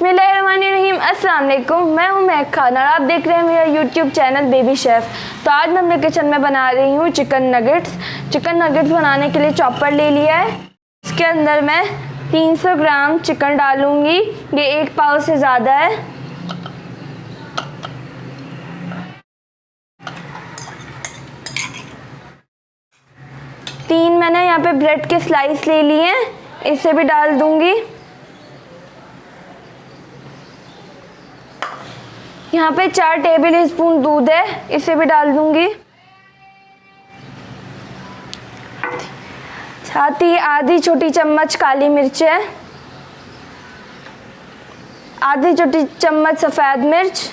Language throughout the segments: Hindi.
बिस्मिल्लाहिर्रहमानिर्रहीम। अस्सलाम वालेकुम। मैं हूं महक खान और आप देख रहे हैं मेरा यूट्यूब चैनल बेबी शेफ़। तो आज मैं अपने किचन में बना रही हूं चिकन नगेट्स बनाने के लिए चॉपर ले लिया है। इसके अंदर मैं 300 ग्राम चिकन डालूंगी। ये 1 पाव से ज़्यादा है। तीन मैंने यहाँ पे ब्रेड के स्लाइस ले लिए हैं, इसे भी डाल दूंगी। यहाँ पे 4 टेबल स्पून दूध है, इसे भी डाल दूंगी। साथ ही आधी छोटी चम्मच काली मिर्च है, आधी छोटी चम्मच सफ़ेद मिर्च,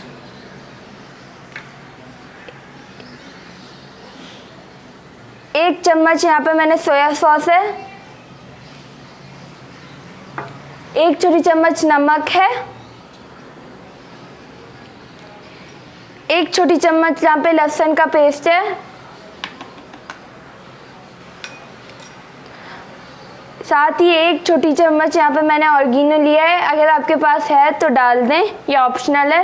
एक चम्मच यहाँ पे मैंने सोया सॉस है, एक छोटी चम्मच नमक है, एक छोटी चम्मच यहाँ पे लहसुन का पेस्ट है, साथ ही एक छोटी चम्मच यहाँ पे मैंने ऑरिगेनो लिया है। अगर आपके पास है तो डाल दें, ये ऑप्शनल है।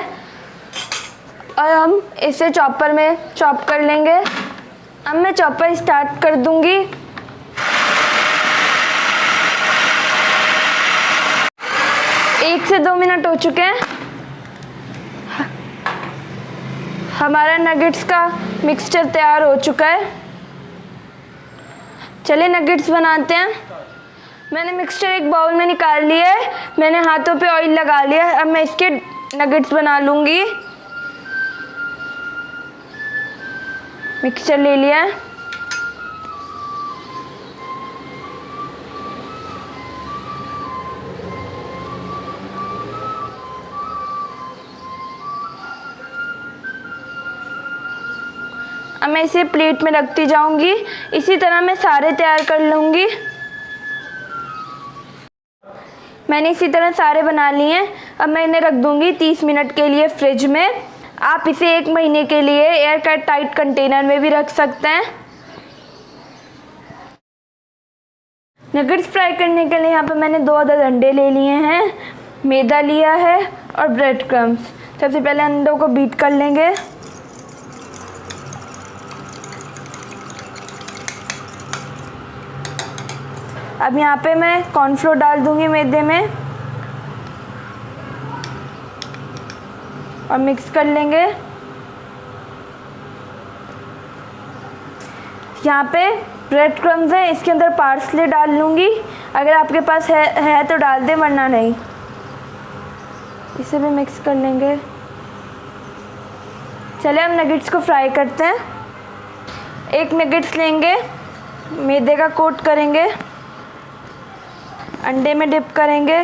और हम इसे चॉपर में चॉप कर लेंगे। अब मैं चॉपर स्टार्ट कर दूंगी। एक से 2 मिनट हो चुके हैं। हमारा नगेट्स का मिक्सचर तैयार हो चुका है। चलिए नगेट्स बनाते हैं। मैंने मिक्सचर एक बाउल में निकाल लिया है। मैंने हाथों पे ऑयल लगा लिया है। अब मैं इसके नगेट्स बना लूँगी। मिक्सचर ले लिया है। अब मैं इसे प्लेट में रखती जाऊंगी। इसी तरह मैं सारे तैयार कर लूँगी। मैंने इसी तरह सारे बना लिए हैं। अब मैं इन्हें रख दूंगी 30 मिनट के लिए फ्रिज में। आप इसे 1 महीने के लिए एयर टाइट कंटेनर में भी रख सकते हैं। नगेट्स फ्राई करने के लिए यहाँ पे मैंने 2 अदद अंडे ले लिए हैं, मैदा लिया है और ब्रेड क्रम्स। सबसे पहले अंडों को बीट कर लेंगे। अब यहाँ पे मैं कॉर्नफ्लोर डाल दूंगी मैदे में और मिक्स कर लेंगे। यहाँ पे ब्रेड क्रम्स है, इसके अंदर पार्सले डाल लूँगी। अगर आपके पास है तो डाल दें, वरना नहीं। इसे भी मिक्स कर लेंगे। चलिए हम नगेट्स को फ्राई करते हैं। एक नगेट्स लेंगे, मैदे का कोट करेंगे, अंडे में डिप करेंगे,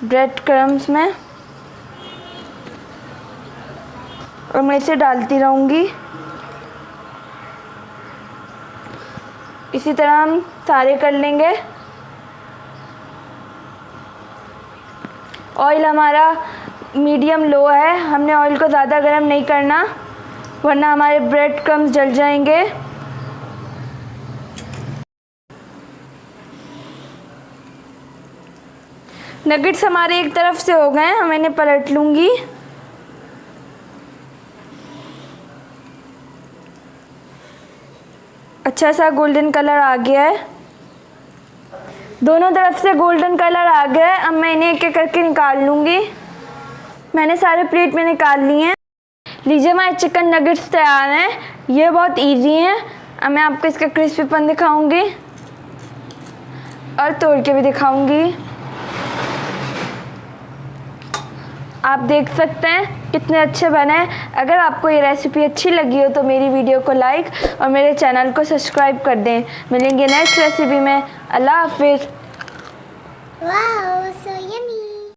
ब्रेड क्रम्स में, और मैं इसे डालती रहूँगी। इसी तरह हम सारे कर लेंगे। ऑयल हमारा मीडियम लो है। हमने ऑयल को ज़्यादा गर्म नहीं करना, वरना हमारे ब्रेड क्रम्स जल जाएंगे। नगेट्स हमारे एक तरफ से हो गए हैं। हम इन्हें पलट लूँगी। अच्छा सा गोल्डन कलर आ गया है। दोनों तरफ से गोल्डन कलर आ गया है। अब मैं इन्हें एक-एक करके निकाल लूँगी। मैंने सारे प्लेट में निकाल लिए हैं। लीजिए, हमारे चिकन नगेट्स तैयार हैं। ये बहुत इजी हैं। अब मैं आपको इसका क्रिस्पीपन दिखाऊँगी और तोड़ के भी दिखाऊँगी। आप देख सकते हैं कितने अच्छे बने हैं। अगर आपको ये रेसिपी अच्छी लगी हो तो मेरी वीडियो को लाइक और मेरे चैनल को सब्सक्राइब कर दें। मिलेंगे नेक्स्ट रेसिपी में। अल्लाह हाफिज़।